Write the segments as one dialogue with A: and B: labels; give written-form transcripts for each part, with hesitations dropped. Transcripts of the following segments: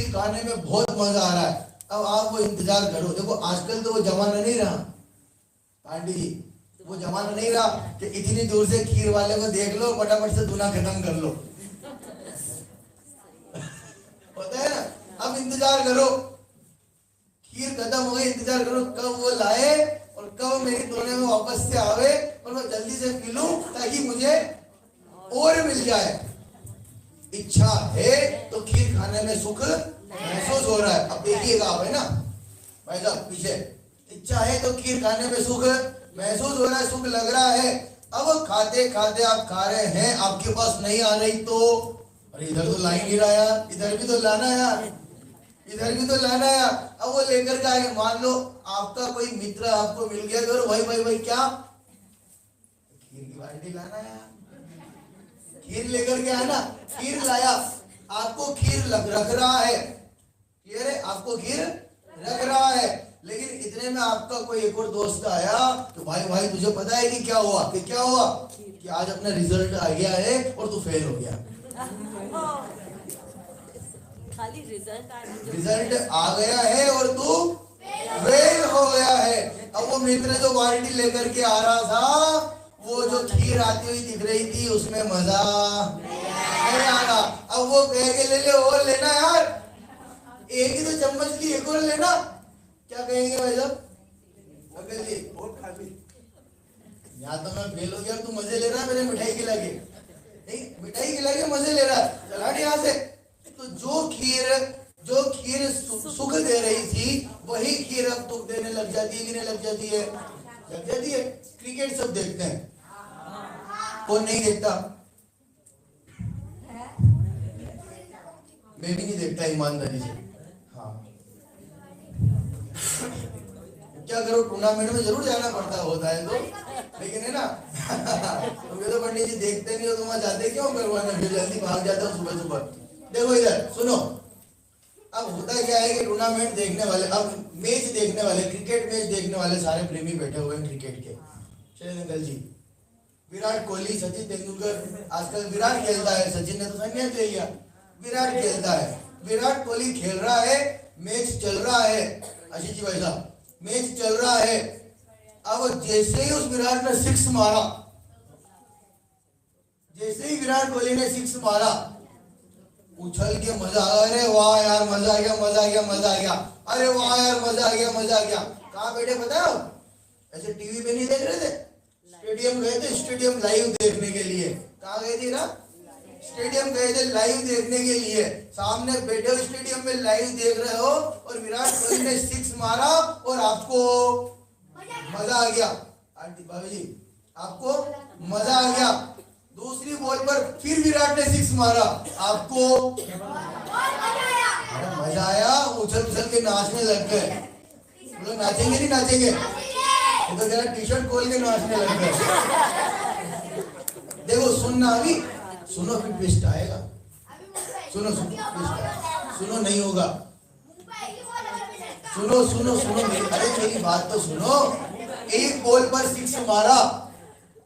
A: खीर खाने में बहुत मजा आ रहा है। अब आप वो इंतजार करो। देखो आजकल तो वो जमाना नहीं रहा आंटी जी, वो जमाना नहीं रहा कि इतनी दूर से खीर वाले को देख लो फटाफट से दूना खत्म कर लो। होता है ना, अब इंतजार करो, खीर खत्म हो गई, इंतजार करो कब वो लाए और कब मेरी दोने में वापस से आवे और मैं जल्दी से पी लूं ताकि मुझे और मिल जाए। इच्छा है तो खीर खाने में सुख महसूस हो रहा है। अब देखिएगा आप, है ना भाई साहब पीछे, इच्छा है तो खीर खाने में सुख महसूस हो रहा है, सुख लग रहा है। अब खाते खाते आप खा रहे हैं, आपके पास नहीं आ रही तो अरे इधर तो ला ही नहीं रहा यार, इधर भी तो लाना यार, इधर भी तो लाना यार। अब वो लेकर के आए, मान लो आपका कोई मित्र आपको मिल गया तो भाई भाई भाई क्या खीर की बाल्टी लाना यार, खीर लेकर के आना। खीर लाया, आपको खीर रख रहा है, खीर है आपको खीर रख रहा है, लेकिन इतने में आपका कोई एक और दोस्त आया तो भाई भाई तुझे पता है कि क्या हुआ, कि क्या हुआ कि आज अपना रिजल्ट आ गया है और तू फेल हो गया।
B: खाली
A: रिजल्ट आ गया है और तू फेल हो गया है। अब वो मित्र जो बाल्टी लेकर के आ रहा था, वो जो खीर आती हुई दिख रही थी उसमें मजा नहीं आ रहा। अब वो कह के ले ले और लेना यार, एक ही तो चम्मच ली, एक और लेना। क्या कहेंगे भाई साहब, अगर जी और खा ली, या तो मैं फेल हो गया, तू मजे ले रहा है मेरे मिठाई खिला के, नहीं मिठाई खिला के मजे ले रहा है, चला नहीं यहाँ से। तो जो खीर सुख दे रही थी वही खीर अब दुख देने लग जाती है कि नहीं लग जाती है, लग जाती है। क्रिकेट सब देखते हैं, कौन नहीं देखता, मैं भी नहीं देखता ईमानदारी से। हाँ क्या करो, टूर्नामेंट में जरूर जाना पड़ता होता है तो, लेकिन है ना तुम तो पंडित जी देखते नहीं हो, तुम वहां जाते क्यों करवाने, फिर जल्दी भाग जाते हो सुबह सुबह। देखो इधर सुनो, अब होता क्या है कि टूर्नामेंट देखने वाले, अब मैच देखने वाले, क्रिकेट मैच देखने वाले सारे प्रेमी बैठे हुए हैं क्रिकेट के। चलिए अंकल जी, विराट कोहली, सचिन तेंदुलकर, आजकल विराट खेलता है, सचिन ने तो संन्यास ले लिया, विराट खेलता है, विराट कोहली खेल रहा है, मैच चल रहा है, आशीष जी भाई साहब मैच चल रहा है। अब जैसे ही उस विराट ने सिक्स मारा, जैसे ही विराट कोहली ने सिक्स मारा, उछल के मजा आ, अरे वाह यार मजा आ गया, मजा आ गया, मजा आ गया, अरे वाह यार मजा आ गया, मजा आ गया। कहाँ बैठे पता है, ऐसे टीवी पे नहीं देख रहे थे, स्टेडियम गए थे, स्टेडियम लाइव देखने के लिए। कहाँ गए थे ना, स्टेडियम गए थे लाइव देखने के लिए। सामने बैठे हो स्टेडियम में लाइव देख रहे हो और विराट कोहली ने सिक्स मारा और आपको मजा आ गया। आंटी भाभी जी आपको मजा आ गया। दूसरी बॉल पर फिर विराट ने सिक्स मारा, आपको मजा आया, उछल उछल के नाचने लग गए। बोलो नाचेंगे नहीं नाचेंगे, तो जरा टी शर्ट खोल के नाचने लग गए। देखो सुनना, अभी सुनो फिर ट्विस्ट आएगा, सुनो सुनो ट्विस्ट आएगा, सुनो नहीं होगा, सुनो सुनो सुनो अरे मेरी बात तो सुनो। एक बॉल पर सिक्स मारा,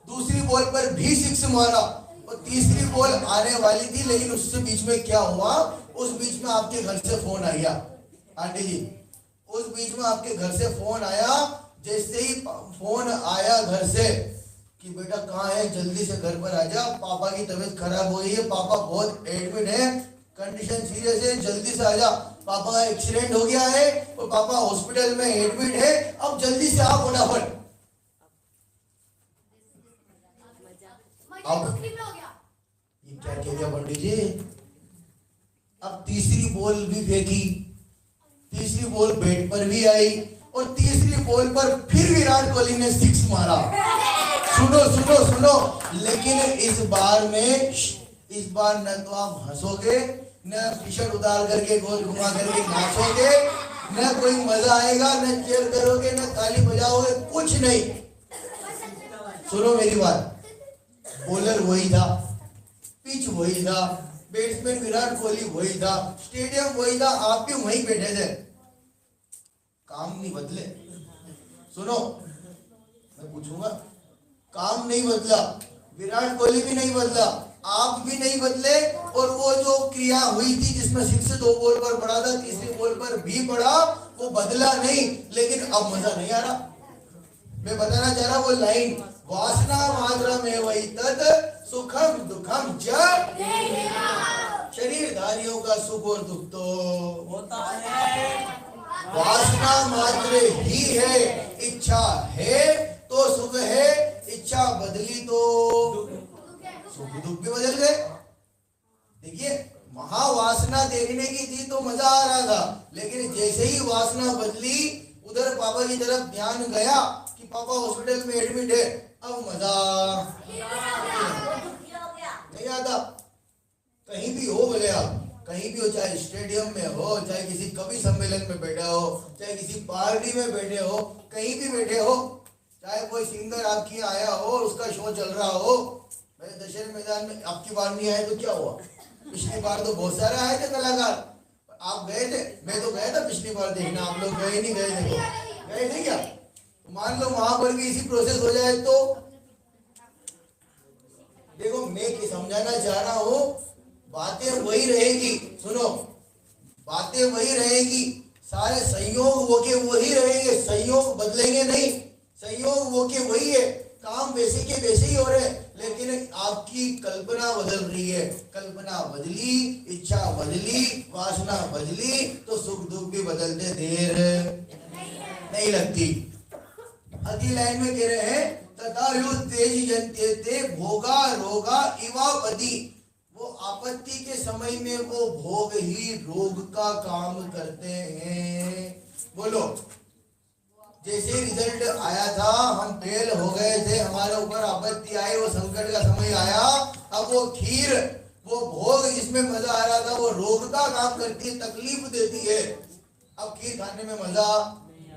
A: दूसरी बॉल पर भी सिक्स मारा और तीसरी बॉल आने वाली थी, लेकिन उससे बीच में क्या हुआ, उस बीच में आपके घर से फोन आ गया। आंटी जी उस बीच में आपके घर से फोन आया, जैसे ही फोन आया घर से कि बेटा कहाँ है, जल्दी से घर पर आ जा, पापा की तबीयत खराब हो रही है, पापा बहुत एडमिट है, कंडीशन सीरियस है, जल्दी से आ जा, पापा का एक्सीडेंट हो गया है और पापा हॉस्पिटल में एडमिट है, अब जल्दी से आ फटाफट। अब ये क्या कह दिया पंडित जी। अब तीसरी बॉल भी फेंकी, तीसरी बॉल बैट पर भी आई और तीसरी बॉल पर फिर विराट कोहली ने सिक्स मारा। सुनो सुनो सुनो, लेकिन इस बार न तो आप हंसोगे, न टी शर्ट उतार करके गोल घुमा करके नाचोगे, न कोई मजा आएगा, न चीयर करोगे, न ताली बजाओगे, कुछ नहीं। सुनो मेरी बात, बॉलर वही था, पिच वही था, बैट्समैन विराट कोहली वही था, स्टेडियम वही था, आप भी वहीं बैठे थे, काम नहीं बदले। सुनो मैं पूछूंगा, काम नहीं बदला, विराट कोहली भी नहीं बदला, आप भी नहीं बदले और वो जो क्रिया हुई थी जिसमें शिक्षित 2 बोल पर पड़ा था, तीसरे बोल पर भी पड़ा, वो बदला नहीं, लेकिन अब मजा नहीं आ रहा। मैं बताना चाह रहा वो लाइन, वासना मात्र में वही तद सुखम दुखम जब शरीरधारियों का सुख और दुख तो होता है। वासना मात्र ही है, इच्छा है तो सुख है, इच्छा बदली तो सुख दुख भी बदल गए। देखिए महावासना देखने की थी तो मजा आ रहा था, लेकिन जैसे ही वासना बदली उधर पापा की तरफ ध्यान गया कि पापा हॉस्पिटल में एडमिट है, अब मजा नहीं आता। कहीं भी हो बोले आप, कहीं भी हो, चाहे स्टेडियम में हो, चाहे किसी कवि सम्मेलन में बैठे हो, चाहे किसी पार्टी में बैठे हो, कहीं भी बैठे हो, चाहे कोई सिंगर आपकी आया हो, उसका शो चल रहा हो। दशहरे मैदान में आपकी बार नहीं आए तो क्या हुआ? पिछली बार तो बहुत सारे आए थे कलाकार, आप गए थे? मैं तो गया था पिछली बार देखना, आप लोग गए नहीं गए थे? गए थे क्या? मान लो वहां पर भी इसी प्रोसेस हो जाए तो देखो, मैं समझाना चाह रहा हूं, बातें वही रहेगी। सुनो, बातें वही रहेगी, सारे संयोग वो के वही रहेंगे, संयोग बदलेंगे नहीं, संयोग वो के वही है, काम वैसे के वैसे ही हो रहे, लेकिन आपकी कल्पना बदल रही है। कल्पना बदली, इच्छा बदली, वासना बदली तो सुख दुख भी बदलते देर नहीं लगती। अगली लाइन में कह रहे हैं, तथा यु तेज जनते भोगा रोगा इवापति, वो आपत्ति के समय में वो भोग ही रोग का काम करते हैं। बोलो, जैसे रिजल्ट आया था, हम फेल हो गए थे, हमारे ऊपर आपत्ति आई, वो संकट का समय आया, अब वो खीर, वो भोग जिसमें मजा आ रहा था, वो रोग का काम करती है, तकलीफ देती है। अब खीर खाने में मजा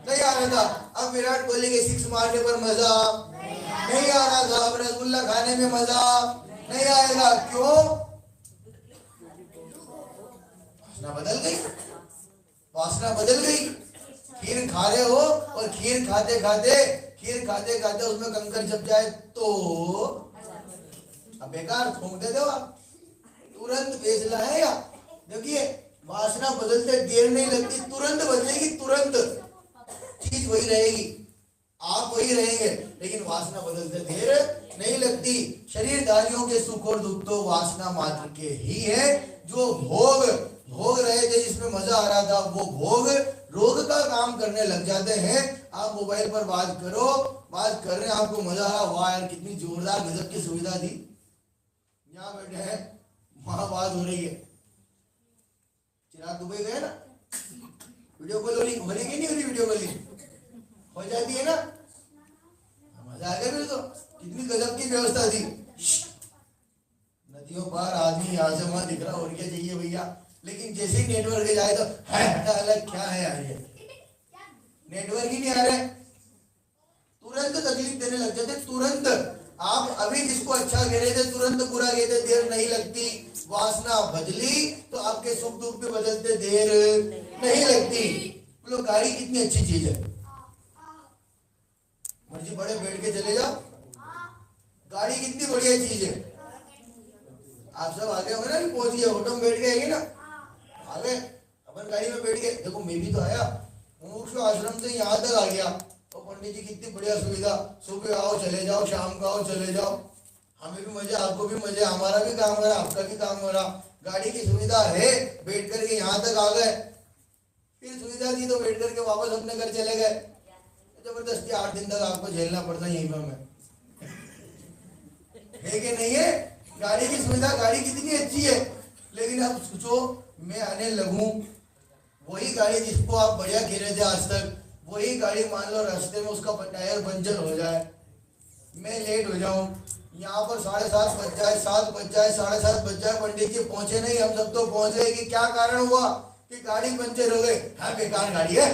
A: नहीं आ रहा था, अब विराट कोहली के 6 मारने पर मजा नहीं आ रहा था, अब रसगुल्ला खाने में मजा नहीं आएगा। क्यों? वासना बदल गई, वासना बदल गई। खीर खा रहे हो और खीर खाते खाते उसमें कंकर जब जाए तो अब बेकार ठोक देते हो आप, तुरंत बेच लाए। या देखिए, वासना बदलते देर नहीं लगती, तुरंत बदलेगी, तुरंत चीज वही रहेगी, आप वही रहेंगे, लेकिन वासना बदलते देर नहीं लगती। शरीरधारियों के सुख और दुख तो वासना मात्र के ही है। जो भोग रहे थे, जिसमें मजा आ रहा था, वो भोग रोग का काम करने लग जाते हैं। आप मोबाइल पर बात कर रहे हैं, आपको मजा आ रहा, वाह यार कितनी जोरदार गजब की सुविधा थी, यहाँ बैठे हैं, वहां बात हो रही है। चिराग दुबई गए ना, वीडियो कॉल हो रही कि नहीं हो रही? वीडियो कॉलिंग हो जाती है ना, मजा आ गया। फिर तो कितनी गजब की व्यवस्था थी, नदियों पर आदमी यहाँ से वहां दिख रहा, और क्या चाहिए भैया। लेकिन जैसे ही नेटवर्क जाए तो अलग क्या है यार, ये नेटवर्क ही नहीं आ रहा है, तुरंत तकलीफ देने लग जाते, तुरंत। आप अभी जिसको अच्छा कह रहे थे, तुरंत बुरा कहते, देर नहीं लगती। वासना बदली तो आपके सुख दुख भी बदलते देर नहीं लगती। बोलो, गाड़ी कितनी अच्छी चीज है, मर्जी बड़े बैठ के चले जाओ, गाड़ी कितनी बढ़िया चीज है। आप सब आगे होंगे ना, पहुंच गए, ऑटो में बैठ गए ना, आगे अपन गाड़ी में बैठ गए। देखो, मैं भी तो आया, मुमुक्षु आश्रम से यहाँ तक आ गया, और पंडित जी कितनी बढ़िया सुविधा, सुबह आओ चले जाओ, शाम को आओ चले जाओ, हमें भी मजा, आपको भी मजा, हमारा भी काम हो रहा, आपका भी काम हो रहा, गाड़ी की सुविधा है, बैठ करके यहाँ तक आ गए। फिर सुविधा थी तो बैठ करके वापस अपने घर चले गए। जबरदस्ती 8 दिन तक आपको झेलना पड़ता यहीं पर हमें, है कि नहीं है? गाड़ी की सुविधा, गाड़ी कितनी अच्छी है, लेकिन अब सोचो मैं आने लगूं, वही गाड़ी जिसको आप बढ़िया कह रहे थे आज तक, वही गाड़ी मान लो रास्ते में उसका टायर पंचर हो जाए, मैं लेट हो जाऊं, यहाँ पर 7:30 बज जाए, 7 बज जाए, 7:30 बज जाए, पंडित जी पहुंचे नहीं, हम सब तो पहुंच गए, कि क्या कारण हुआ कि गाड़ी पंचर हो गई। हाँ, बेकार गाड़ी है,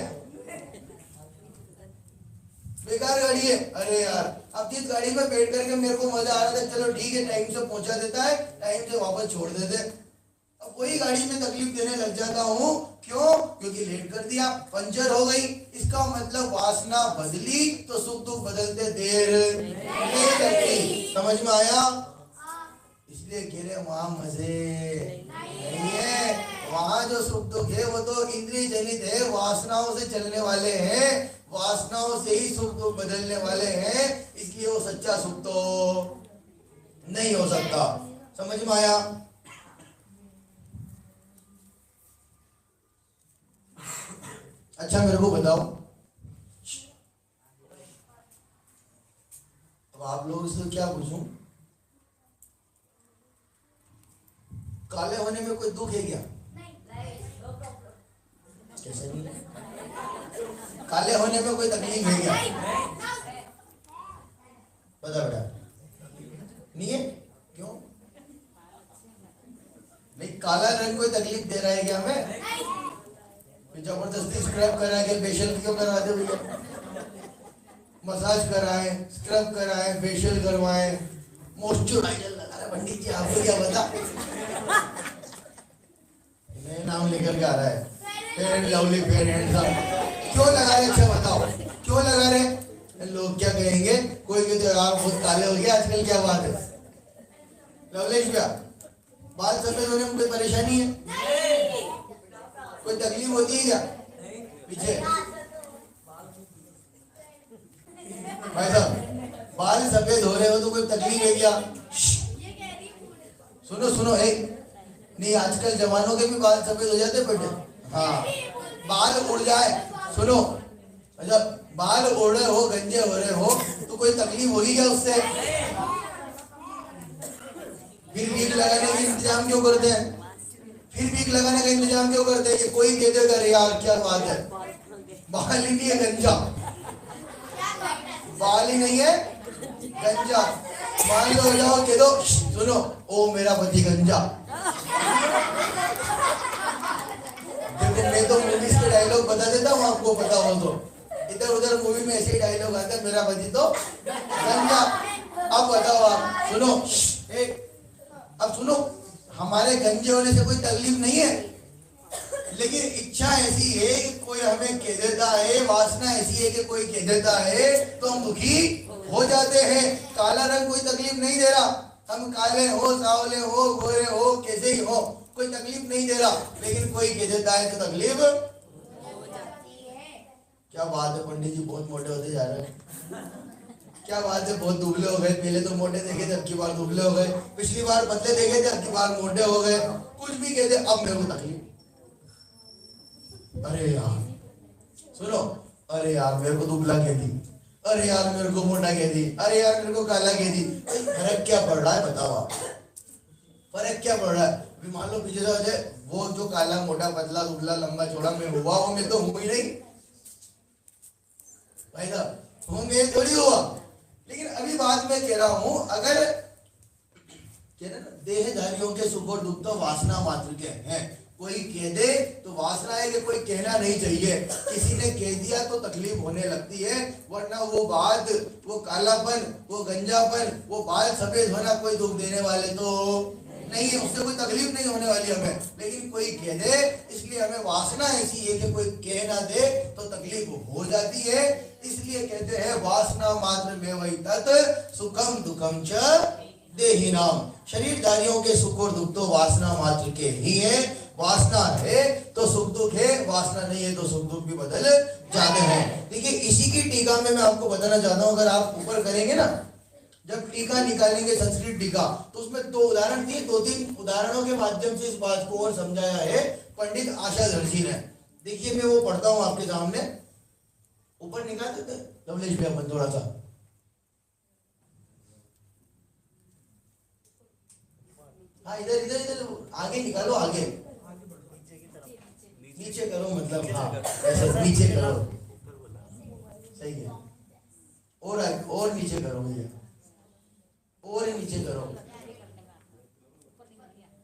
A: बेकार गाड़ी है। अरे यार, अब जिस गाड़ी में बैठ करके मेरे को मजा आ रहा था, चलो ठीक है, टाइम से पहुंचा देता है, टाइम से वापस छोड़ देते, अब वही गाड़ी में तकलीफ देने लग जाता हूँ। क्यों? क्योंकि लेट कर दिया, पंचर हो गई। इसका मतलब वासना बदली तो सुख दुख बदलते देर नहीं लगती। समझ में आया? इसलिए इसलिए कह रहे वहां मजे नहीं है। वहां जो सुख दुख है वो तो इंद्रिय जनित है, वासनाओं से चलने वाले हैं, वासनाओं से ही सुख दुख बदलने वाले हैं, इसलिए वो सच्चा सुख तो नहीं हो सकता। समझ में आया? अच्छा मेरे को बताओ, अब आप लोगों से क्या पूछूं, काले होने में कोई दुख है क्या? कैसे नहीं? काले होने में कोई तकलीफ है क्या? बता बेटा, नहीं है? क्यों नहीं? काला रंग कोई तकलीफ दे रहा है क्या हमें? जबरदस्ती स्क्रब करा के फेशियल क्यों कराते भैया? मसाज कराए, स्क्रब कराए, फेशियल करवाए, मॉइस्चराइजर लगा रहे। पंडित जी आपको क्या पता? नए नाम लेकर के आ रहा है, fair and lovely, fair handsome. क्यों लगा रहे? अच्छा बताओ क्यों लगा रहे? लोग क्या कहेंगे? कोई कहते यार बहुत काले हो गए आजकल, क्या बात है? लवलेश भैया, बाल सफेद होने में कोई परेशानी है? कोई तकलीफ होती है क्या? पीछे भाई साहब, बाल सफेद हो रहे हो तो कोई तकलीफ है क्या? सुनो सुनो, एक नहीं, आजकल जवानों के भी बाल सफेद हो जाते बेटे। हाँ, बाल उड़ जाए, सुनो, अच्छा बाल उड़ रहे हो, गंजे हो रहे हो तो कोई तकलीफ होगी क्या उससे? फिर बीक लगाने का इंतजाम क्यों करते हैं? फिर बीक लगाने का इंतजाम क्यों करते हैं कि कोई कह देगा अरे यार क्या बात है, बाल ही नहीं है गंजा, बाल ही नहीं है गंजा। मान लो जाओ कह दो, सुनो ओ मेरा पति गंजा। देखो मैं तो मूवीज के डायलॉग बता देता हूँ, आपको पता हो तो। इधर उधर मूवी में ऐसे ही डायलॉग आते हैं, मेरा पति तो गंजा। अब बताओ आप, सुनो अब सुनो, हमारे गंजे होने से कोई तकलीफ नहीं है, लेकिन इच्छा ऐसी है कि कोई हमें कह देता है, वासना ऐसी है कि कोई कह देता है तो हम दुखी हो जाते हैं। काला रंग कोई तकलीफ नहीं दे रहा, हम काले हो, सावले हो, गोरे हो, कैसे ही हो, कोई तकलीफ नहीं दे रहा, लेकिन कोई कह देता है तो तकलीफ हो जाती है। क्या बात है पंडित जी, बहुत मोटे होते जा रहे हैं। क्या बात है, बहुत दुबले हो गए, पहले तो मोटे देखे थे, अब की बार दुबले हो गए, पिछली बार पतले देखे थे, अब की बार मोटे हो गए, कुछ भी कहते, अब मेरे को तकलीफ। अरे यार सुनो, अरे यार मेरे को दुबला कह दी, अरे यार मेरे को मोटा कह दी, अरे यार मेरे को काला कह दी। फर्क क्या पड़ रहा है बताओ आप? फर्क क्या पड़ रहा है? अभी मान लो पीछे से जाए, वो जो काला मोटा पतला दुबला लंबा चौड़ा मैं हुआ, वो मैं तो हूं ही नहीं भाई साहब, वो मैं थोड़ी हुआ। लेकिन अभी बात मैं कह रहा हूं, अगर देहधारियों के सुख और दुख तो वासना मात्र के हैं। कोई कह दे तो वासना है कि कोई कहना नहीं चाहिए, किसी ने कह दिया तो तकलीफ होने लगती है, वरना वो बात, वो कालापन, वो गंजापन, वो बाल सफेद होना कोई दुख देने वाले तो नहीं है, उससे कोई तकलीफ नहीं होने वाली हमें। लेकिन कोई कह दे, इसलिए हमें वासना ऐसी है कि कोई कह ना दे तो तकलीफ हो जाती है। इसलिए कहते हैं वासना मात्र में वही तत् सुखम दुखम च देहिनाम। शरीरधारियों के सुख और दुख तो वासना मात्र के ही है। वासना है तो सुख दुख है, वासना नहीं है तो सुख दुख भी बदल जाते हैं। देखिए इसी की टीका में मैं आपको बताना चाहता हूं, अगर आप ऊपर करेंगे ना, जब टीका निकालेंगे संस्कृत टीका, तो उसमें दो उदाहरण दिए, दो तीन उदाहरणों के माध्यम से इस बात को और समझाया है पंडित आशा दर्शी ने। देखिए मैं वो पढ़ता हूं आपके सामने, ऊपर निकाल देते लवलेश भैया अपन थोड़ा सा, हाँ इधर इधर इधर आगे निकालो, आगे नीचे करो, मतलब हाँ ऐसे नीचे करो, सही है, और नीचे करो भैया, और नीचे करो,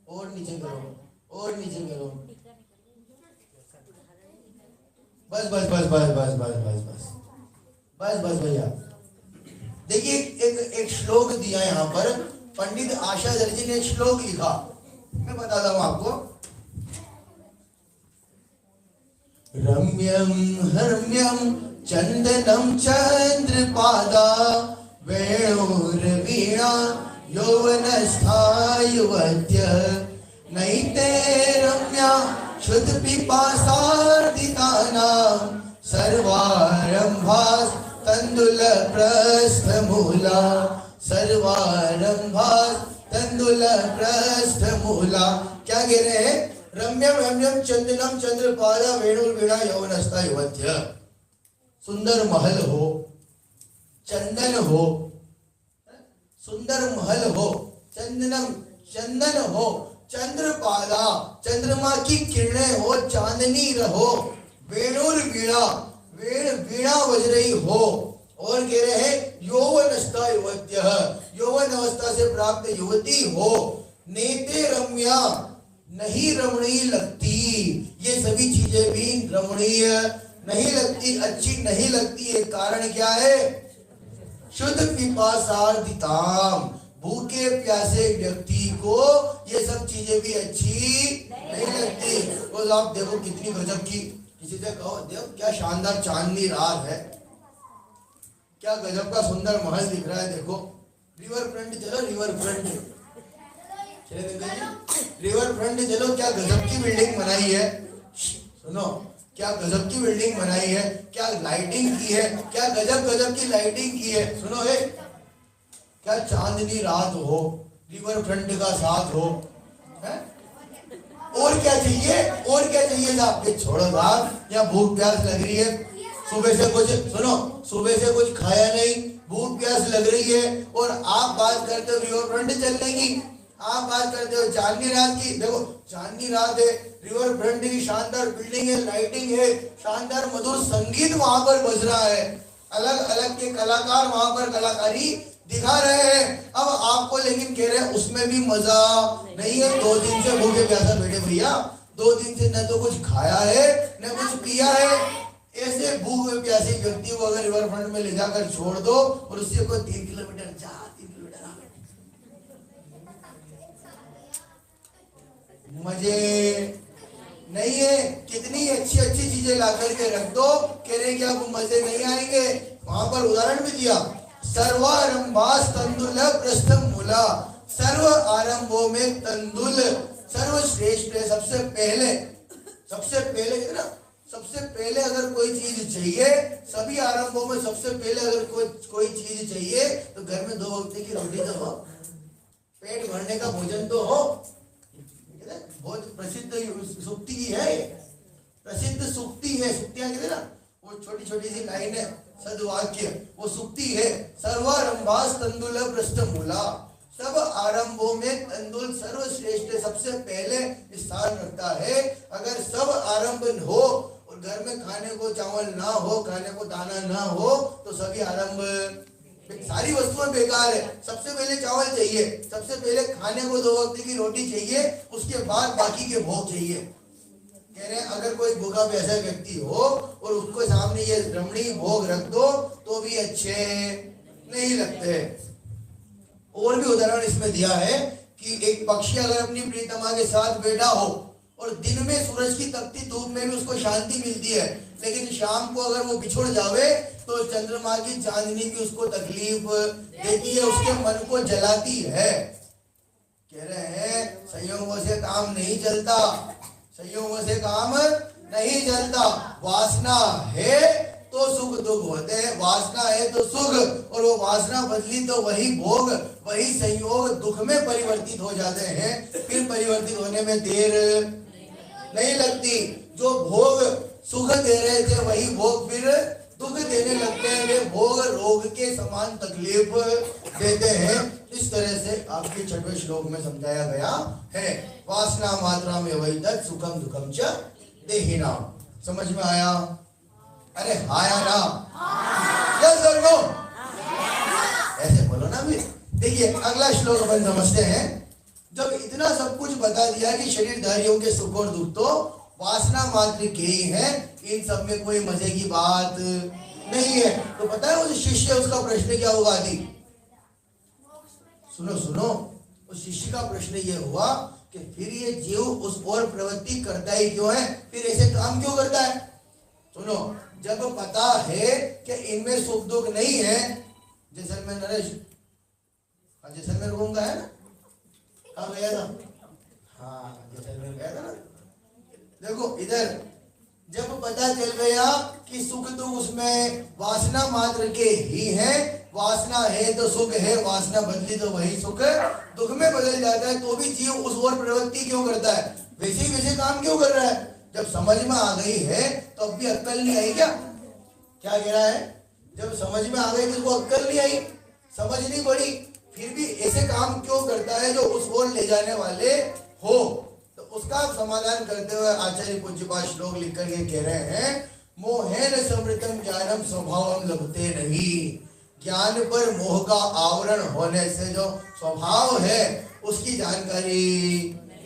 A: और नीचे करो, और नीचे करो, बस बस बस बस बस बस बस बस बस बस भैया। देखिए एक श्लोक दिया यहाँ पर, पंडित आशा दर्शी ने एक श्लोक लिखा, मैं बताता हूं आपको। रम्यम हरम्यम चंदनम चंद्रपादा वेणुर्वीणा यौवनस्था युवत्यः नैते रम्या शुद्ध पिपासार्दितानां सर्वारंभास् तंदुल प्रस्थमूला सर्वारंभास् तंदुल प्रस्थमूला। क्या कह रहे हैं? रम्यम रम्यम चंदनम चंद्रपादा वेणुर्वीणा यौवनस्था युवत्य। सुंदर महल हो, चंदन हो, सुंदर महल हो, चंदनम चंदन हो, चंद्रपादा चंद्रमा की किरणें हो, चांदनी रहो, वेणुर्वीणा वेण वीणा बज रही हो, और कह रहे हैं यौवनस्था युवत्य यौवन अवस्था से प्राप्त युवती हो, नेते रम्या नहीं रमणीय लगती। ये सभी चीजें भी रमणीय नहीं लगती, अच्छी नहीं लगती। ये कारण क्या है? शुद्ध पिपासार्दिताम, भूखे प्यासे व्यक्ति को ये सब चीजें भी अच्छी नहीं लगती। तो आप देखो कितनी गजब की, किसी से कहो देखो क्या शानदार चांदनी रात है, क्या गजब का सुंदर महल दिख रहा है, देखो रिवर फ्रंट चलो, रिवर फ्रंट रिवर फ्रंट चलो, क्या गजब की बिल्डिंग बनाई है। सुनो क्या गजब की बिल्डिंग बनाई है, क्या लाइटिंग की है, क्या गजब गजब की लाइटिंग की है। सुनो है, क्या चांदनी रात हो, रिवर फ्रंट का साथ हो, है? और क्या चाहिए, और क्या चाहिए आपके? छोड़ो साहब, या भूख प्यास लग रही है, सुबह से कुछ सुनो, सुबह से कुछ खाया नहीं, भूख प्यास लग रही है, और आप बात करते हो रिवर फ्रंट चलने की, आप बात करते हो चांदनी रात की। देखो चांदनी रात है, रिवर फ्रंट की शानदार बिल्डिंग है, लाइटिंग है, शानदार मधुर संगीत वहां पर बज रहा है, अलग अलग के कलाकार वहां पर कलाकारी दिखा रहे हैं। अब आपको लेकिन कह रहे हैं उसमें भी मजा नहीं है। 2 दिन से भूखे प्यासा बैठे भैया, 2 दिन से न तो कुछ खाया है न कुछ पिया है। ऐसे भूखे प्यासे व्यक्ति को अगर रिवर फ्रंट में ले जाकर छोड़ दो और उससे कोई 3 किलोमीटर जा, 3 किलोमीटर आ, मजे नहीं है। कितनी अच्छी अच्छी चीजें ला करके रख दो, कह रहे कि आपको मजे नहीं आएंगे। वहां पर उदाहरण भी दिया, सर्वारंभास तंदुल प्रस्थमूला, सर्व आरंभों में तंदुल सर्वश्रेष्ठ है, सबसे पहले ना, सबसे पहले अगर कोई चीज चाहिए, सभी आरंभों में सबसे पहले अगर कोई चीज चाहिए तो घर में 2 वक्त की रोटी तो हो, पेट भरने का भोजन तो हो। बहुत प्रसिद्ध सूक्ति है, प्रसिद्ध सूक्ति है, सूक्तियां कहते ना, वो छोटी छोटी सी लाइन है, सदवाक्य, वो सूक्ति है। सर्वारंभास तंदुल प्रस्थमूला, सब आरंभों में तंदुल सर्वश्रेष्ठ सबसे पहले स्थान रखता है। अगर सब आरंभ हो और घर में खाने को चावल ना हो, खाने को दाना ना हो, तो सभी आरंभ, सारी वस्तुएं बेकार है। सबसे पहले चावल चाहिए, सबसे पहले खाने को 2 वक्त की रोटी चाहिए, उसके बाद बाकी के भोग चाहिए। कह रहे हैं अगर कोई भूखा प्यासा व्यक्ति हो और उसको सामने ये रमणीय भोग रख दो तो भी अच्छे नहीं लगते। और भी उदाहरण इसमें दिया है कि एक पक्षी अगर अपनी प्रीतमा के साथ बैठा हो और दिन में सूरज की तपती धूप में भी उसको शांति मिलती है, लेकिन शाम को अगर वो बिछुड़ जावे तो चंद्रमा की चांदनी भी उसको तकलीफ देती है, उसके मन को जलाती है। कह रहे हैं संयोगों से काम नहीं चलता, संयोगों से काम नहीं चलता। वासना है तो सुख दुख होते हैं, वासना है तो सुख, और वो वासना बदली तो वही भोग, वही संयोग दुख में परिवर्तित हो जाते हैं। फिर परिवर्तित होने में देर नहीं लगती। जो भोग सुख दे रहे थे वही भोग फिर दुख देने लगते हैं, वे भोग रोग के समान तकलीफ देते हैं। इस तरह से आपके 6वें श्लोक में समझाया गया है। वासना मात्रा में वही तत् सुखम दुखम च देहिनाम। समझ में आया? अरे आया ना? यस और नो? ऐसे बोलो ना भी। देखिए अगला श्लोक अपन समझते हैं। जब इतना सब कुछ बता दिया कि शरीरधारियों के सुख और दुख तो वासना मात्र के ही है, इन सब में कोई मजे की बात नहीं है, तो पता है उस शिष्य उसका प्रश्न क्या होगा? आदि सुनो, उस शिष्य का प्रश्न ये हुआ कि फिर ये जीव उस और प्रवृत्ति करता ही क्यों है, फिर ऐसे काम क्यों करता है? सुनो, जब पता है कि इनमें सुख दुख नहीं है, जैसे मैं नरेश जैसलमेर घूमता है ना, कहाँ गया था? हाँ जैसलमेर गया था ना। देखो इधर जब पता चल गया कि सुख दुख उसमें वासना मात्र के ही है, वासना है तो सुख है, वासना बदली तो वही सुख दुख में बदल जाता है, तो भी जीव उस ओर प्रवृत्ति क्यों करता है, वैसे ही वैसे काम क्यों कर रहा है? जब समझ में आ गई है तो अब भी अक्कल नहीं आई क्या? क्या कह रहा है? जब समझ में आ गई तो उसको अक्कल नहीं आई, समझ नहीं पड़ी, फिर भी ऐसे काम क्यों करता है जो उस ओर ले जाने वाले हो? तो उसका समाधान करते हुए आचार्य पूज्यपाद श्लोक लिख कर ये कह रहे हैं, मोहेन समृतम ज्ञानम स्वभावम लभते नहीं। ज्ञान पर मोह का आवरण होने से जो स्वभाव है उसकी जानकारी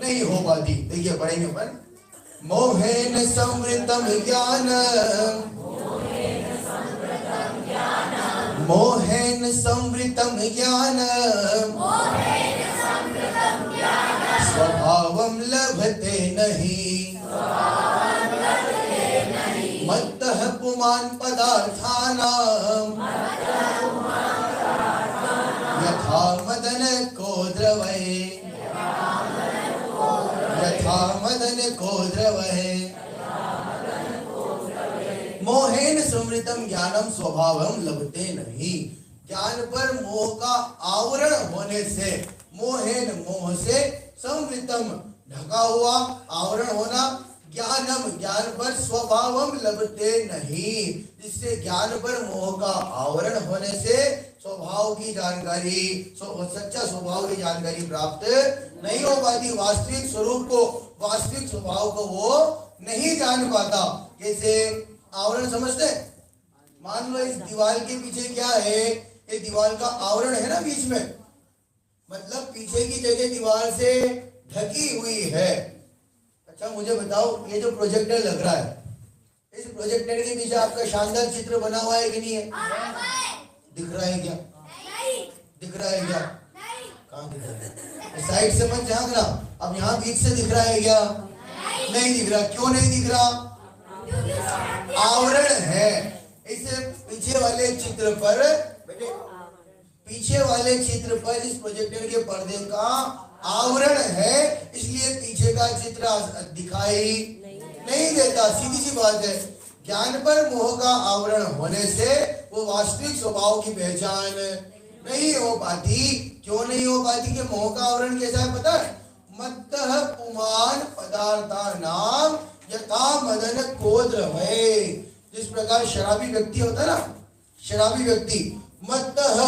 A: नहीं हो पाती। देखिए पढ़ेंगे अपन, मोहेन समृतम ज्ञान, मोहेन समृतम ज्ञान, स्वभावम लभते नहीं, मत्तः पुमान् पदार्थानां यथा मदन को द्रवै, यथा मदन को द्रवै। मोहेन समृतम ज्ञानम स्वभावम लभते नहीं। ज्ञान पर मोह का आवरण होने से, मोहेन मोह से, समृतम ढका हुआ, आवरण होना, ज्ञानम ज्ञान पर, स्वभावम लभते नहीं, जिससे ज्ञान पर मोह का आवरण होने से स्वभाव की जानकारी, सच्चा स्वभाव की जानकारी प्राप्त नहीं हो पाती। वास्तविक स्वरूप को, वास्तविक स्वभाव को वो नहीं जान पाता। कैसे आवरण समझते? मान लो इस दीवार के पीछे क्या है, ये दीवार का आवरण है ना बीच में, मतलब पीछे की जगह दीवार से ढकी हुई है। अच्छा मुझे बताओ, ये जो प्रोजेक्टर लग रहा है, इस प्रोजेक्टर के पीछे आपका शानदार चित्र बना हुआ है कि नहीं है? दिख रहा है क्या? दिख रहा है क्या? कहाँ दिख रहा है? साइड से मत झांकना, अब यहाँ बीच से दिख रहा है क्या? नहीं दिख रहा। क्यों नहीं दिख रहा? आवरण है। इस पीछे वाले चित्र पर, पीछे वाले चित्र पर इस प्रोजेक्टर के पर्दे का आवरण है, इसलिए पीछे का चित्र दिखाई नहीं देता। सीधी सी बात है। ज्ञान पर मोह का आवरण होने से वो वास्तविक स्वभाव की पहचान नहीं हो पाती। क्यों नहीं हो पाती? कि मोह का आवरण कैसा है पता है? मत्तः पुमान् पदार्थानां यथा मदन को द्रवै। जिस प्रकार शराबी व्यक्ति होता है ना, शराबी व्यक्ति मत्तः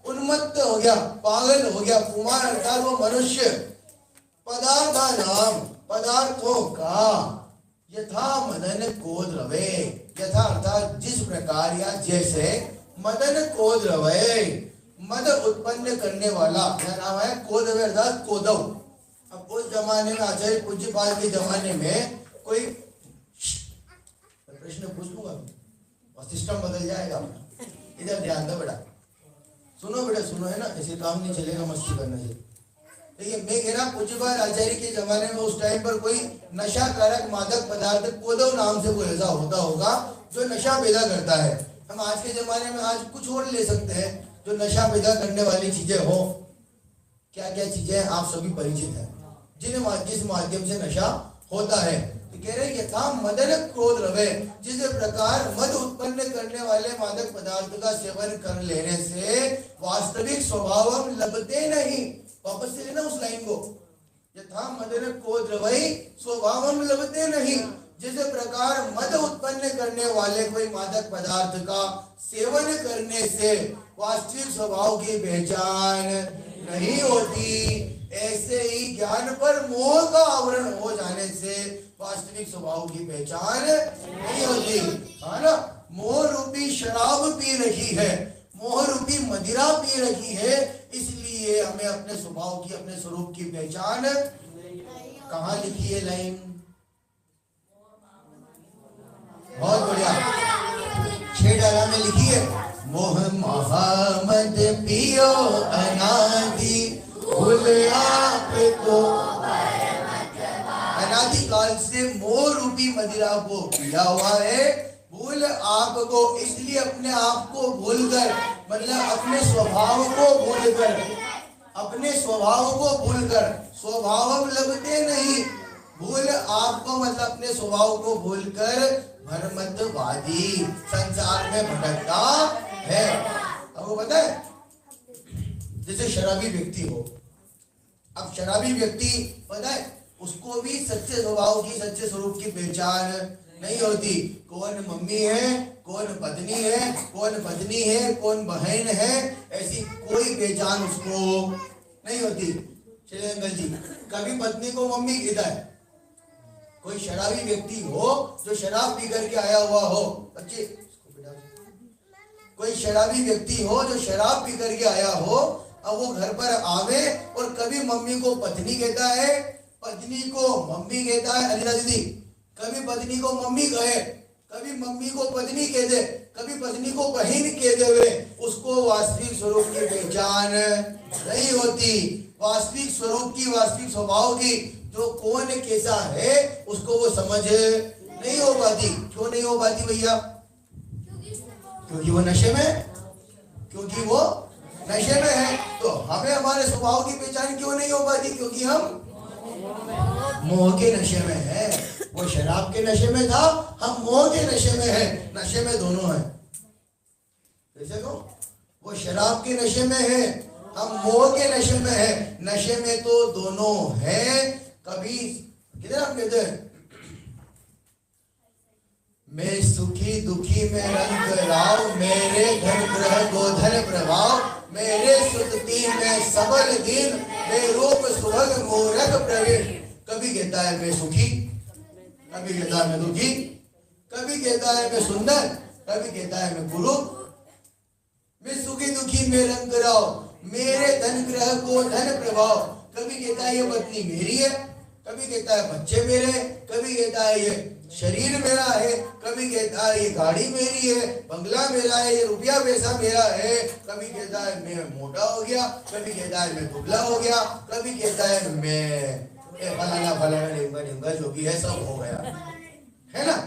A: उन्मत्त हो गया, पागल हो गया, पुमान् अर्थात वो मनुष्य, पदार्थानां पदार्थों का, यथा मदन को द्रवे, यथा अर्थात जिस प्रकार या जैसे, मदन को द्रवे मद उत्पन्न करने वाला, क्या नाम है? कोदव अर्थात कोदव। अब उस जमाने में आचार्य पूज्यपाद के जमाने में कोई प्रश्न पूछ लूंगा और सिस्टम बदल जाएगा। इधर ध्यान दो बेटा, सुनो बेटा सुनो, है ना, ऐसे काम नहीं चलेगा मस्ती करने से। देखिए मैं कह रहा, पूज्यपाद आचार्य के जमाने में उस टाइम पर कोई नशा कारक मादक पदार्थ कोदव नाम से कोई ऐसा होता होगा जो नशा पैदा करता है। हम आज के जमाने में आज कुछ और ले सकते हैं जो नशा पैदा करने वाली चीजें हो। क्या क्या चीजें आप सभी परिचित हैं जिस माध्यम से नशा होता है। तो कह रहे यथा मदन क्रोध रवे, जिस प्रकार मद उत्पन्न करने वाले मादक पदार्थ का सेवन कर लेने से वास्तविक स्वभाव लभते नहीं। वापस से लेना उस लाइन को, यथा मदन क्रोध रवे स्वभाव लभते नहीं। जिस प्रकार मद उत्पन्न करने वाले कोई मादक पदार्थ का सेवन करने से वास्तविक स्वभाव की पहचान नहीं होती, ऐसे ही ज्ञान पर मोह का आवरण हो जाने से वास्तविक स्वभाव की पहचान नहीं होती। है ना, मोह रूपी शराब पी रखी है, मोह रूपी मदिरा पी रखी है, इसलिए हमें अपने स्वभाव की, अपने स्वरूप की पहचान कहाँ लिखी है लाइन? बहुत बढ़िया, 6 डाला में लिखी है, मोह महामद पियो अनादि भूल आपको, अनादि काल से मोह रूपी मदिरा को पिया हुआ है, भूल आपको, इसलिए अपने आप को भूलकर, मतलब अपने स्वभाव को भूलकर, अपने स्वभाव को भूलकर, स्वभावम लभते नहीं, भूल आपको मतलब अपने स्वभाव को भूलकर भ्रमतवादी संसार में भटकता है। आपको पता है जैसे शराबी व्यक्ति हो, अब शराबी व्यक्ति पता है उसको भी सच्चे स्वभाव की, सच्चे स्वरूप की पहचान नहीं होती। कौन मम्मी है, कौन पत्नी है, कौन पत्नी है, कौन बहन है, ऐसी कोई पहचान उसको नहीं होती। चलिए अंकल जी, कभी पत्नी को मम्मी कहता है। कोई शराबी व्यक्ति हो जो शराब पी करके आया हुआ हो, बच्चे कोई शराबी व्यक्ति हो जो शराब पी करके आया हो, अब वो घर पर आवे और कभी मम्मी को पत्नी कहता है, पत्नी को मम्मी कहता है। अलीना दीदी, कभी पत्नी को मम्मी कहे, कभी मम्मी को पत्नी कह दे, कभी पत्नी को बहन कह दे, उसको वास्तविक स्वरूप की पहचान नहीं होती। वास्तविक स्वरूप की, वास्तविक स्वभाव की, जो कौन कैसा है उसको वो समझ नहीं हो पाती। क्यों नहीं हो पाती भैया? क्योंकि वो नशे में, क्योंकि वो नशे में है। तो हमें हमारे स्वभाव की पहचान क्यों नहीं हो पाती? क्योंकि हम मोह के नशे में है। वो शराब के नशे में था, हम मोह के नशे में है। नशे में दोनों है। कैसे को? वो शराब के नशे में है, हम मोह के नशे में है। नशे में तो दोनों है। कभी किधर हम कहते हैं मैं सुखी दुखी में रंग राव, मेरे धन ग्रह गोधन प्रभाव, मेरे सुतती में सबल दिन, मैं रूप सुभग मूरख प्रवीण। कभी कहता है मैं सुखी, कभी कहता है मैं दुखी, कभी कहता है मैं सुंदर, कभी कहता है मैं कुरूप। मैं सुखी दुखी में रंग राव, मेरे धन ग्रह को धन प्रभाव। कभी कहता है ये पत्नी मेरी है, कभी कहता है बच्चे मेरे, कभी कहता है ये शरीर मेरा है, कभी कहता है ये गाड़ी मेरी है, बंगला मेरा है, ये रुपया पैसा मेरा है। कभी कहता है मैं मोटा हो गया, कभी कहता है मैं दुबला हो गया, कभी कहता है मैं फलाना फलाना ढिंगा ढिंगा जो भी है सब हो गया, है ना।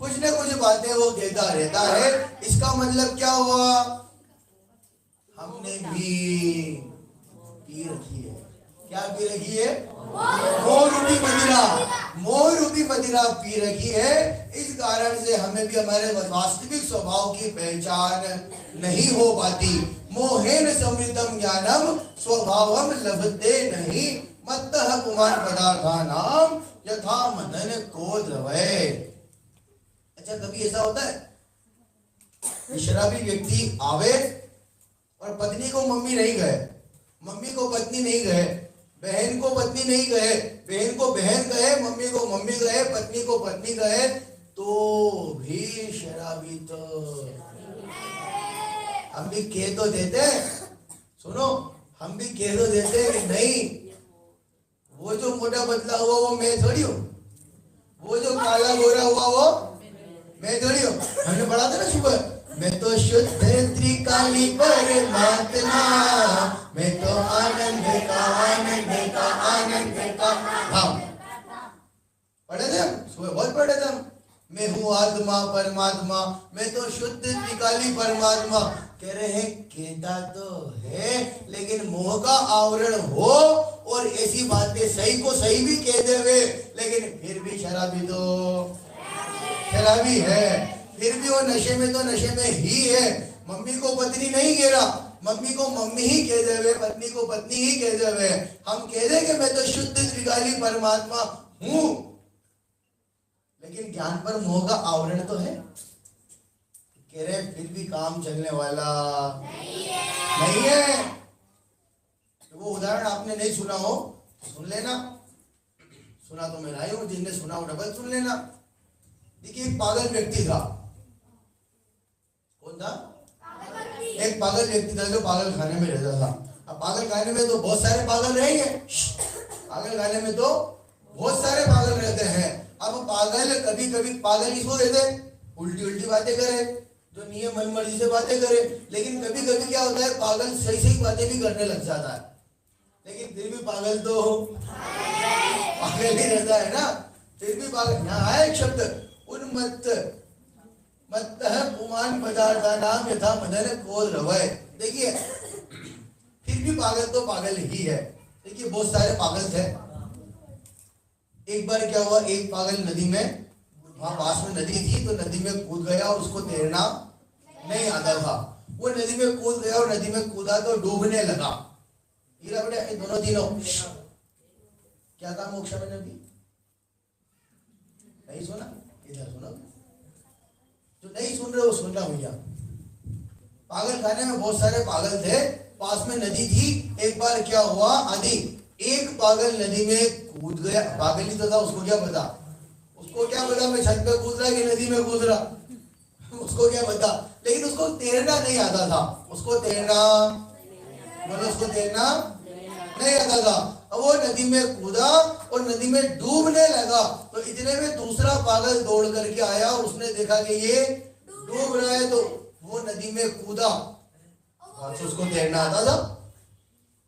A: कुछ न कुछ बातें वो कहता रहता है। इसका मतलब क्या हुआ? हमने भी पी रखी है। क्या पी रखी है? मोह रूपी मदिरा, मोह रूपी मदिरा पी रखी है। इस कारण से हमें भी हमारे वास्तविक स्वभाव की पहचान नहीं हो पाती। मोहेन समृद्धम ज्ञानम स्वभावम लभते नहीं, मत्तः पुमान पदार्थानाम यथा मदन को द्रवै। अच्छा, कभी ऐसा होता है शराबी व्यक्ति आवे और पत्नी को मम्मी नहीं कहे, मम्मी को पत्नी नहीं कहे, बहन को पत्नी नहीं कहे, बहन को बहन कहे, मम्मी को मम्मी कहे, पत्नी को पत्नी कहे, तो भी शराबी। तो हम भी कह तो देते, सुनो, हम भी कह तो देते कि नहीं, वो जो मोटा पतला हुआ वो मैं थोड़ी हूँ, वो जो काला गोरा हुआ वो मैं थोड़ी हूँ। हमने पढ़ा था ना सुबह, मैं तो शुद्ध त्रिकाली परमात्मा, मैं तो आनंद का आनंद का। हाँ पढ़े थे हम सुबह, बहुत पढ़े थे हम। मैं हूँ आत्मा परमात्मा, मैं तो शुद्ध त्रिकाली परमात्मा। कह रहे हैं कहता तो है, लेकिन मोह का आवरण हो और ऐसी बातें सही को सही भी कह देवे, लेकिन फिर भी शराबी तो शराबी है। फिर भी वो नशे में तो नशे में ही है। मम्मी को पत्नी नहीं कह रहा, मम्मी को मम्मी ही कह देवे, पत्नी को पत्नी ही कह देवे। हम कह दे कि मैं तो शुद्ध त्रिकाली परमात्मा हूं, लेकिन ज्ञान पर मोह का आवरण तो है। कह रहे फिर भी काम चलने वाला नहीं है। तो वो उदाहरण आपने नहीं सुना हो सुन लेना, सुना तो मैं लाई हूं, जिनने सुना हो डबल सुन लेना। देखिए एक पागल व्यक्ति था। कौन था? एक पागल व्यक्ति था जो पागल खाने में रहता था। अब पागल खाने में तो बहुत सारे पागल रहेंगे, पागल खाने में तो बहुत सारे पागल रहते हैं। अब पागल कभी कभी पागल इसको कहते हैं उल्टी उल्टी बातें करे, जो नियम मन मर्जी से बातें करे। लेकिन कभी कभी क्या होता है, पागल सही सही बातें भी करने लग जाता है, लेकिन फिर भी पागल तो पागल ही रहता है ना। फिर भी पागल। यहाँ आया एक शब्द उन्मत्त, मत्तः पुमान पदार्थानाम यथा मदन को द्रवै। देखिए फिर भी पागल तो पागल ही है। देखिए बहुत सारे पागल थे। एक बार क्या हुआ, एक पागल नदी में, वहां पास में नदी थी, तो नदी में कूद गया और उसको तैरना नहीं आता था। वो नदी में कूद गया और नदी में कूदा तो डूबने लगा। हीरा बेटा दोनों तीनों क्या था मोक्षा में नदी? नहीं सुना? इधर सुना, जो नहीं सुन रहे वो सुनना भैया। पागल खाने में बहुत सारे पागल थे, पास में नदी थी। एक बार क्या हुआ, आदि एक पागल नदी में कूद गया। पागल ही तो था, उसको क्या पता, उसको क्या पता मैं छत पे कूद रहा कि नदी में कूद रहा, उसको क्या पता। लेकिन उसको तैरना नहीं आता था, उसको तैरना, मतलब उसको तैरना नहीं आता था। अब वो नदी में कूदा और नदी में डूबने लगा। तो इतने में दूसरा पागल दौड़ करके आया और उसने देखा कि ये डूब रहा है, तो वो नदी में कूदा, उसको तैरना आता था,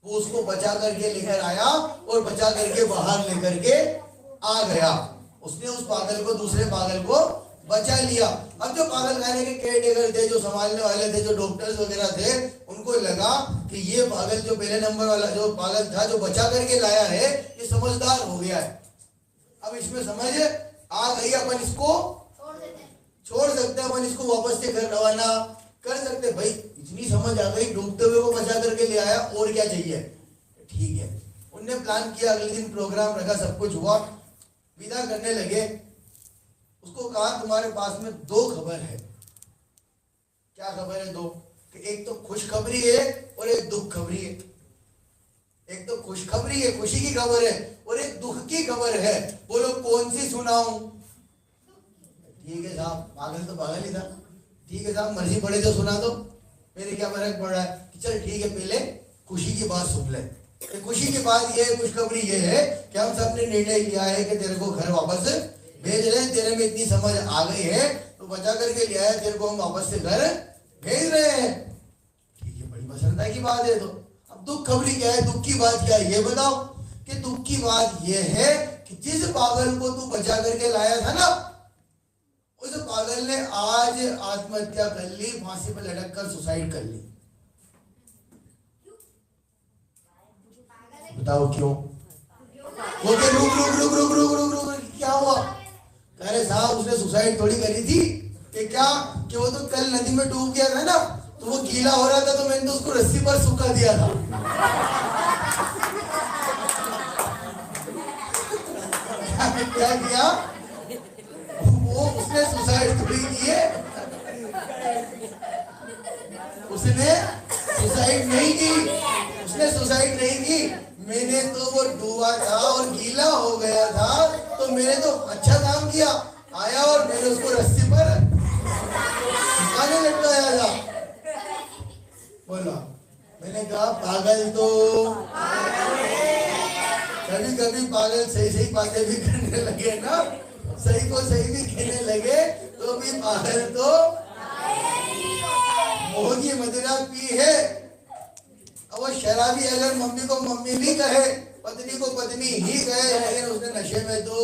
A: वो उसको बचा करके लेकर आया और बचा करके बाहर लेकर के आ गया। उसने उस पागल को, दूसरे पागल को बचा लिया। अब जो पागल खाने के केयरटेकर थे, जो संभालने वाले थे, जो डॉक्टर्स वगैरह थे, उनको लगा कि ये पागल जो पहले नंबर वाला जो पागल था, जो बचा करके लाया है, ये समझदार हो गया है। अब इसमें समझ आ गई, अपन इसको छोड़ सकते हैं, अपन इसको वापस से घर रवाना कर सकते। भाई इतनी समझ आ गई, डूबते हुए को बचा करके ले आया, और क्या चाहिए? ठीक है। उनने प्लान किया, अगले दिन प्रोग्राम रखा, सब कुछ हुआ, विदा करने लगे। उसको कहा तुम्हारे पास में दो खबर है। क्या खबर है? दो, कि एक तो खुशखबरी है और एक दुख खबरी है। एक तो खुशखबरी है, खुशी की खबर है, और एक दुख की खबर है। बोलो कौन सी सुनाऊं? ठीक है साहब, पागल तो पागल ही था। ठीक है साहब, मर्जी पड़े तो सुना दो, मेरे क्या फर्क पड़ रहा है। कि चल ठीक है, पहले खुशी की बात सुन ले। खुशी की बात ये है, खुशखबरी ये है कि हम सब ने निर्णय लिया है कि तेरे को घर वापस भेज रहे हैं। तेरे में इतनी समझ आ गई है तो बचा करके लिया है, तेरे को हम वापस से घर भेज रहे हैं। ठीक है, बड़ी प्रसन्नता की बात है। तो अब दुख खबरी क्या है, दुख की बात क्या है ये बताओ। कि दुख की बात ये है कि जिस पागल को तू बचा करके लाया था ना, उस पागल ने आज आत्महत्या कर ली, फांसी पर लटक कर सुसाइड कर ली। बताओ क्यों? वो के रुक रुक रुक रुक रुक रुक रुक क्या हुआ? अरे साहब, उसने सुसाइड थोड़ी करी थी कि क्या, कि वो तो कल नदी में डूब गया था ना, तो वो गीला हो रहा था, तो मैंने तो उसको रस्सी पर सुखा दिया था। क्या किया? वो उसने सुसाइड थोड़ी की है, उसने सुसाइड नहीं की, उसने सुसाइड नहीं की। मैंने तो वो डूबा था और गीला हो गया था, तो मैंने तो अच्छा काम किया, आया और मैंने उसको रस्सी पर सुखाने लटकाया था। बोला, मैंने कहा पागल तो कभी कभी पागल सही सही बातें भी करने लगे ना, सही को सही भी कहने लगे, तो भी पागल तो मोह की मदिरा पी है। अब वो शराबी अगर मम्मी को मम्मी भी कहे, पत्नी को पत्नी ही कहे, लेकिन उसने नशे में तो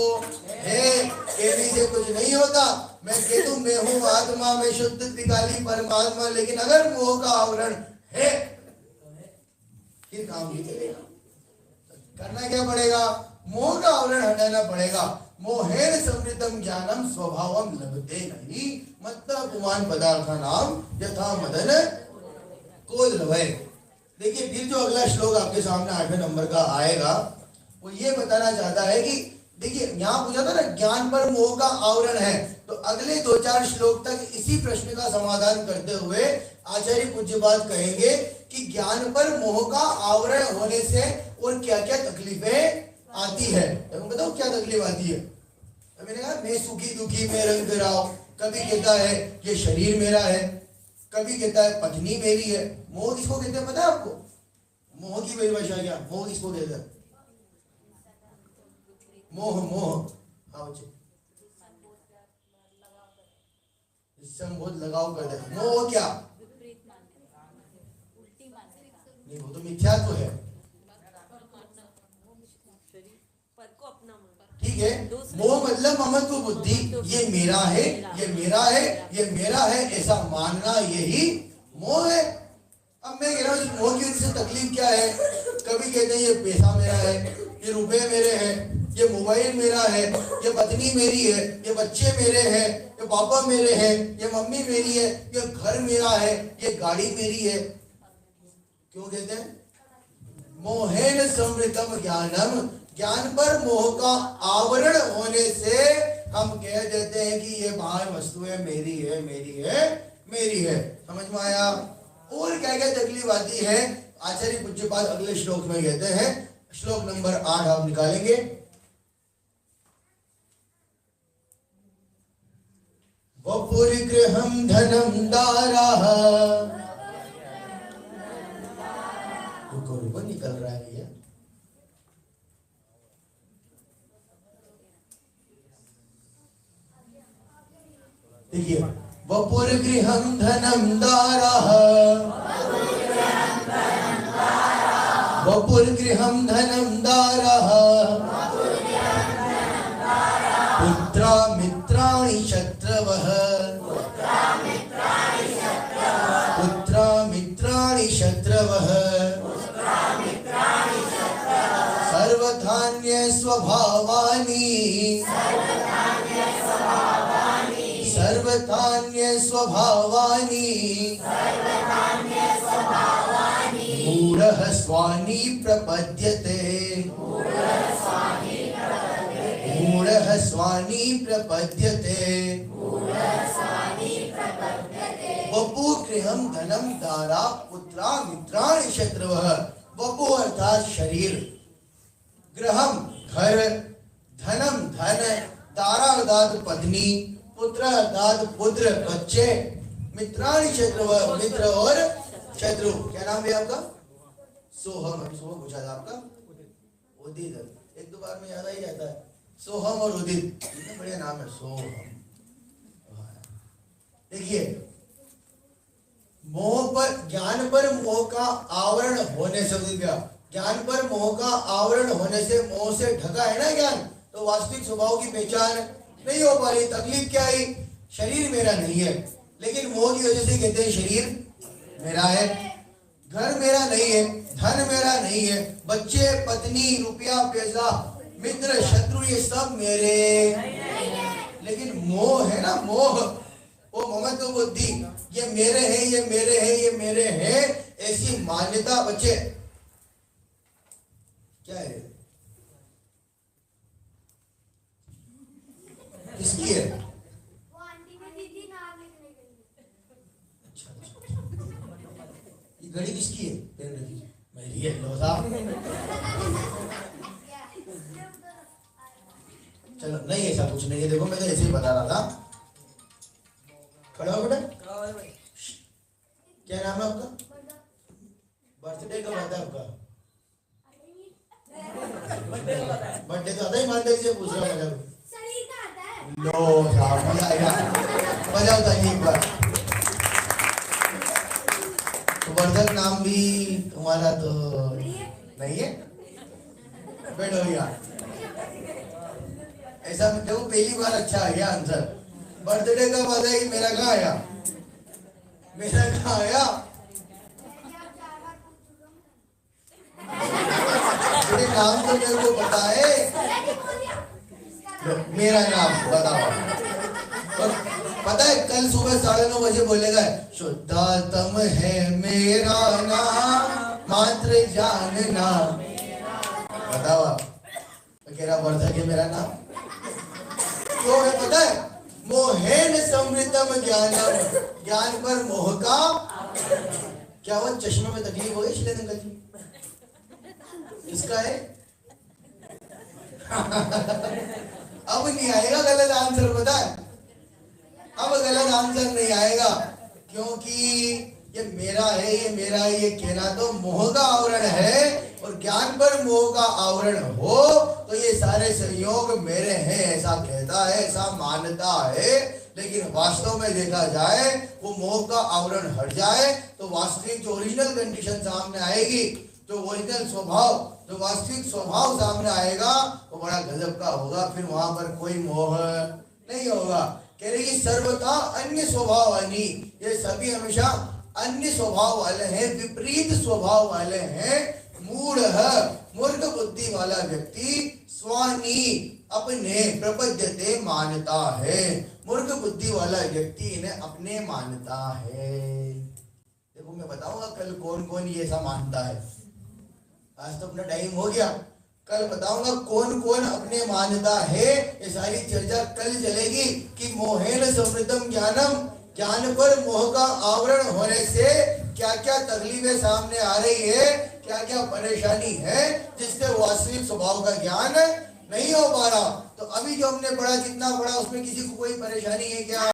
A: है, कहने से कुछ नहीं होता। मैं कह दूं मैं हूँ आत्मा, मैं शुद्ध त्रिकाली परमात्मा, लेकिन अगर मोह का आवरण है फिर काम नहीं चलेगा। करना क्या पड़ेगा? मोह का आवरण हटाना पड़ेगा। मोहेन समृतम ज्ञानम स्वभावम लभते नहीं, मत्ता पुमान पदार्था नाम यथा मदन को लभे। देखिए फिर जो अगला श्लोक आपके सामने 8वें नंबर का आएगा, वो ये बताना चाहता है कि देखिए यहाँ पूछा था ना ज्ञान पर मोह का आवरण है, तो अगले 2-4 श्लोक तक इसी प्रश्न का समाधान करते हुए आचार्य पूज्यपाद कहेंगे कि ज्ञान पर मोह का आवरण होने से और क्या क्या तकलीफें आती है। तो बताओ क्या तकलीफ आती है? तो मैंने कहा मैं सुखी दुखी में रंग फिराओ, कभी कहता है ये शरीर मेरा है, कभी कहता है पत्नी मेरी है। मोह किसको कहते हैं पता है आपको? मोह की परिभाषा क्या? मोह किसको कहते हैं? मोह मोह हाँ बच्चे, इससे हम बहुत लगाव करते हैं। मोह क्या? नहीं, वो तो मिथ्यात्व है। ठीक है, मोह मतलब ममत्व बुद्धि, ये मेरा है, ये मेरा है, ये मेरा है, ऐसा मानना, यही मोह है। अब मैं कह रहा हूँ मोह की वजह से तकलीफ क्या है। कभी कहते हैं ये पैसा मेरा है, ये रुपए मेरे हैं, ये मोबाइल मेरा है, ये पत्नी मेरी है, ये बच्चे मेरे हैं, ये पापा मेरे हैं, ये मम्मी मेरी है, ये घर मेरा है, ये गाड़ी मेरी है। क्यों कहते हैं? मोहेन समृतम ज्ञानम, ज्ञान पर मोह का आवरण होने से हम कह देते हैं कि ये बाहर वस्तुएं मेरी है, मेरी है, मेरी है। समझ में आया? और क्या क्या तकलीफ आती है आचार्य पूज्यपाद अगले श्लोक में कहते हैं, श्लोक नंबर 8 आप निकालेंगे। वपुर्गृहं धनं दाराः, रुको निकल रहा है भैया। देखिए, वपुर्गृहं धनं दाराः, वपुर्गृहं धनं दाराः, पुत्रा मित्राणि शत्रवः, पुत्रा मित्राणि शत्रवः, सर्वधान्य स्वभावानि, सर्वधान्य स्वभावानि, मूढ़ः स्वानि प्रपद्यते, मूढ़ः स्वानि प्रपद्यते, वपुर्गृहं धनं दारा पुत्रा मित्राणि शत्रवः। वपु अर्थात शरीर, गृहम घर, धनम धन, दारा अर्थात पत्नी, पुत्र अर्थात पुत्र बच्चे, मित्राणि शत्रु मित्र और शत्रु। क्या नाम है आपका? सोहम। सोहम पूछा था आपका? उदित। एक दो बार में याद ही जाता है सोहम और उदित, कितने बढ़िया नाम है सोहम। देखिए, मोह पर ज्ञान पर मोह का आवरण होने से, ज्ञान पर मोह का आवरण होने से, मोह से ढका है ना ज्ञान, तो वास्तविक स्वभाव की पहचान नहीं हो पा रही। तकलीफ क्या आई? शरीर मेरा नहीं है, लेकिन मोह की वजह से कहते हैं शरीर मेरा है, घर मेरा नहीं है, धन मेरा नहीं है, बच्चे पत्नी रुपया पैसा मित्र शत्रु ये सब मेरे। लेकिन मोह है ना, मोह वो ममत्व बुद्धि, ये मेरे हैं, ये मेरे हैं, ये मेरे हैं, ऐसी मान्यता बच्चे क्या है? किसकी है?
B: वो आंटी ने दी थी नाम लिखने के लिए।
A: अच्छा, ये घड़ी किसकी है? पेन रखी मेरी है। लो साहब, चलो नहीं ऐसा कुछ नहीं है। देखो मैं तो ऐसे ही बता रहा था। खड़ा हो बेटा। क्या नाम है आपका? बर्थडे कब आता है आपका? बर्थडे तो आता ही ईमानदारी से पूछ रहा हूँ।
B: शरीर का आता है।
A: लो साहब, मजा आएगा, मजा होता है एक बार। तो वर्धक नाम भी तुम्हारा तो नहीं है? बैठो भैया। ऐसा देखो, पहली बार अच्छा आ गया आंसर। बर्थडे का बात है कि मेरा कहाँ आया? मेरा कहाँ आया? मेरे नाम तो मेरे को पता है। मेरा नाम बताओ। और पता है कल सुबह 9:30 बजे बोलेगा, शुद्धात्म है मेरा नाम मात्र जानना। बताओ आप, कह रहा वर्धक है मेरा नाम। क्यों है पता है? मोहेन समृतम ज्ञानम, ज्ञान पर मोह का। क्या हुआ? चश्मे में तकलीफ हो गई शिलेन अंकल जी? किसका है? अब नहीं आएगा गलत आंसर, पता है? अब गलत आंसर नहीं आएगा, क्योंकि ये मेरा है, ये मेरा है, ये कहना तो मोह का आवरण है। और ज्ञान पर मोह का आवरण हो तो ये सारे संयोग मेरे हैं ऐसा कहता है, ऐसा मानता है। लेकिन वास्तव में देखा जाए, वो मोह का आवरण हट जाए तो वास्तविक जो ओरिजिनल कंडीशन सामने आएगी, जो ओरिजिनल स्वभाव, जो वास्तविक स्वभाव सामने आएगा, वो बड़ा गजब का होगा। फिर वहां पर कोई मोह नहीं होगा। कह रही सर्वथा अन्य स्वभाव, ये सभी हमेशा अन्य स्वभाव वाले हैं, विपरीत स्वभाव वाले हैं। मूढ़, मूर्ख बुद्धि वाला व्यक्ति स्वानी अपने प्रपद्यते मानता है। मूर्ख बुद्धि वाला व्यक्ति इन्हें अपने मानता है। देखो मैं बताऊंगा कल कौन कौन ये ऐसा मानता है। आज तो अपना टाइम हो गया, कल बताऊंगा कौन कौन अपने मानता है। ये सारी चर्चा कल चलेगी कि मोहेन समृद्धम ज्ञानम, ज्ञान पर मोह का आवरण होने से क्या क्या तकलीफें सामने आ रही है, क्या क्या परेशानी है, जिससे वास्तविक स्वभाव का ज्ञान नहीं हो पा रहा। तो अभी जो हमने पढ़ा, जितना पढ़ा, उसमें किसी को कोई परेशानी है क्या?